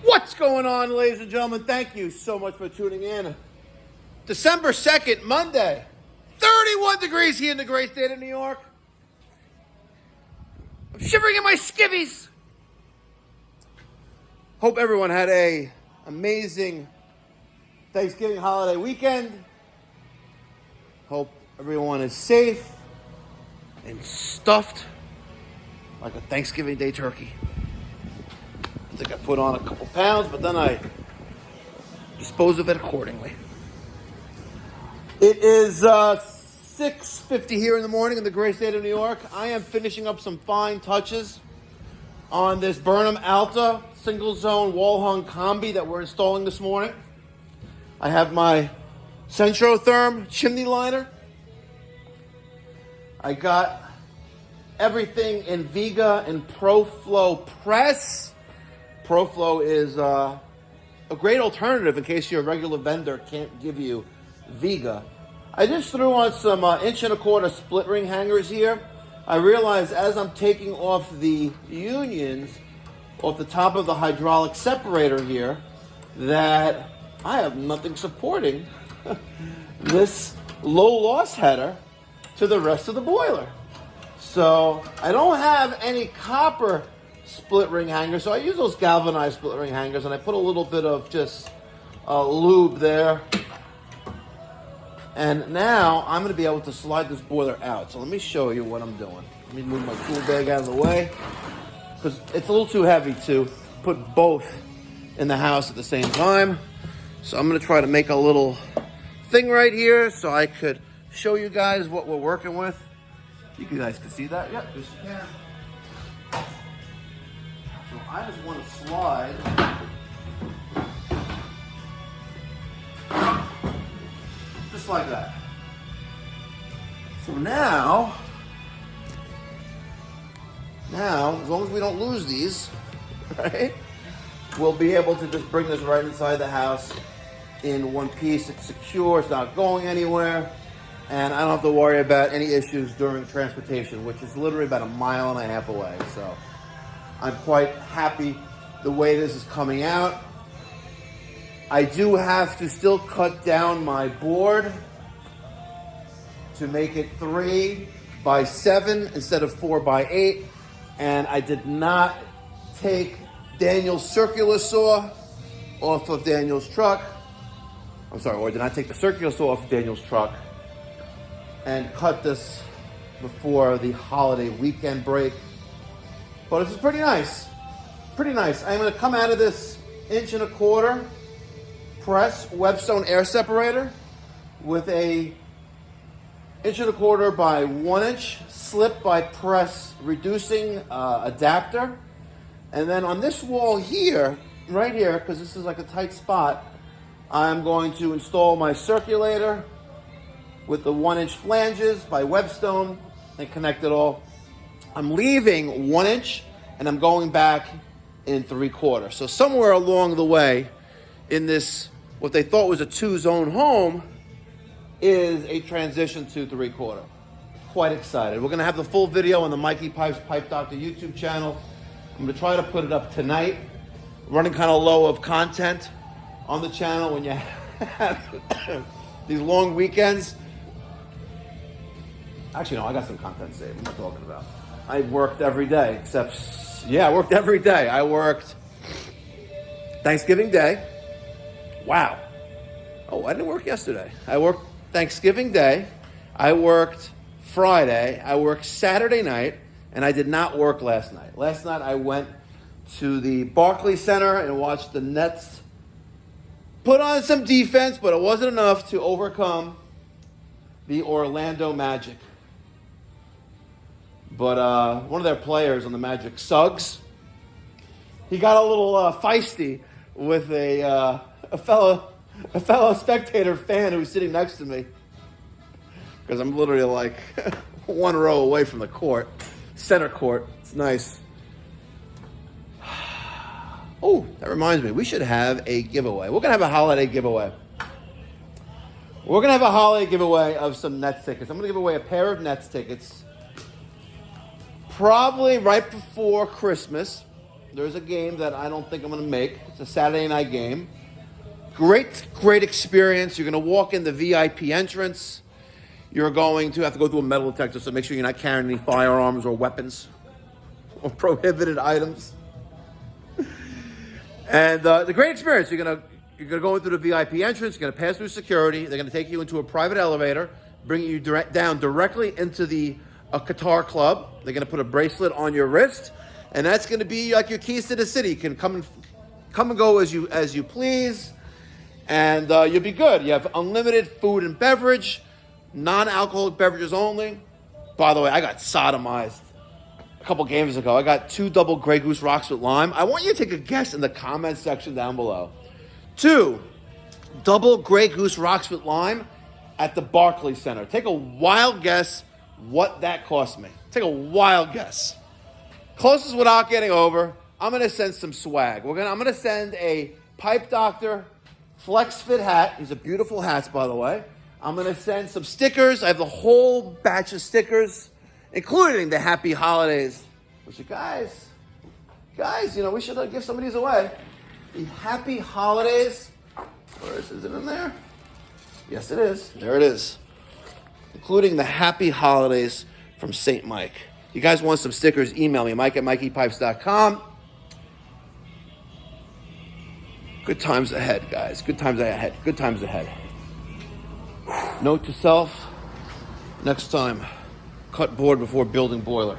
What's going on, ladies and gentlemen? Thank you so much for tuning in. December 2nd, Monday. 31 degrees here in the great state of New York. I'm shivering in my skivvies. Hope everyone had a amazing Thanksgiving holiday weekend. Hope everyone is safe and stuffed like a Thanksgiving Day turkey. I think I put on a couple pounds, but then I dispose of it accordingly. It is 6:50 here in the morning in the great state of New York. I am finishing up some fine touches on this Burnham Alta single zone wall hung combi that we're installing this morning. I have my Centrotherm chimney liner. I got everything in Viga and ProFlow press. ProFlow is a great alternative in case your regular vendor can't give you Viga. I just threw on some 1.25" split ring hangers here. I realized as I'm taking off the unions off the top of the hydraulic separator here that I have nothing supporting this low loss header to the rest of the boiler. So I don't have any copper split ring hangers, so I use those galvanized split ring hangers, and I put a little bit of just lube there. And now I'm going to be able to slide this boiler out. So let me show you what I'm doing. Let me move my tool bag out of the way, because it's a little too heavy to put both in the house at the same time. So I'm going to try to make a little thing right here so I could show you guys what we're working with. You guys can see that? Yep, yes you can. So I just want to slide just like that. So now, as long as we don't lose these, right, we'll be able to just bring this right inside the house in one piece. It's secure, it's not going anywhere, and I don't have to worry about any issues during transportation, which is literally about 1.5 miles away. So I'm quite happy the way this is coming out. I do have to still cut down my board to make it 3x7 instead of 4x8. And I did not take Daniel's circular saw off of Daniel's truck. I'm sorry, or did not take the circular saw off of Daniel's truck and cut this before the holiday weekend break. But this is pretty nice. Pretty nice. I'm going to come out of this 1.25" press Webstone air separator with a 1.25" by 1 inch slip by press reducing adapter. And then on this wall here, right here, because this is like a tight spot, I'm going to install my circulator with the 1 inch flanges by Webstone and connect it all. I'm leaving 1 inch and I'm going back in 3/4. So somewhere along the way in this, what they thought was a 2-zone home is a transition to 3/4. Quite excited. We're going to have the full video on the Mikey Pipes Pipe Doctor YouTube channel. I'm going to try to put it up tonight. Running kind of low of content on the channel when you have these long weekends. Actually, no, I got some content saved. What am I talking about? I worked every day, I worked every day. I worked Thanksgiving Day. Wow. Oh, I didn't work yesterday. I worked Thanksgiving Day. I worked Friday. I worked Saturday night, and I did not work last night. Last night I went to the Barclays Center and watched the Nets put on some defense, but it wasn't enough to overcome the Orlando Magic. But one of their players on the Magic, Suggs, he got a little feisty with a fellow spectator fan who was sitting next to me, because I'm literally like 1 row away from the court, center court. It's nice. Oh, that reminds me, we should have a giveaway. We're going to have a holiday giveaway. We're going to have a holiday giveaway of some Nets tickets. I'm going to give away a pair of Nets tickets probably right before Christmas. there's a game that I don't think I'm going to make. It's a Saturday night game. Great experience. You're going to walk in the VIP entrance. You're going to have to go through a metal detector, so make sure you're not carrying any firearms or weapons or prohibited items. And the great experience. You're gonna go into the VIP entrance. You're gonna pass through security. They're gonna take you into a private elevator, bring you down directly into the Qatar club. They're gonna put a bracelet on your wrist, and that's gonna be like your keys to the city. You can come and go as you please, and you'll be good. You have unlimited food and beverage, non-alcoholic beverages only. By the way, I got sodomized a couple games ago. I got 2 double Grey Goose rocks with lime. I want you to take a guess in the comment section down below. 2 double Grey Goose rocks with lime at the Barclays Center. Take a wild guess what that cost me. Take a wild guess. Closest without getting over, I'm going to send some swag. I'm going to send a Pipe Doctor Flex Fit hat. These are beautiful hats, by the way. I'm going to send some stickers. I have a whole batch of stickers, including the Happy Holidays. Which, guys, we should give some of these away. The Happy Holidays. Where is it in there? Yes, it is. There it is. Including the Happy Holidays from St. Mike. If you guys want some stickers, email me, mike@mikeypipes.com. Good times ahead, guys. Good times ahead. Good times ahead. Note to self, next time, cut board before building boiler.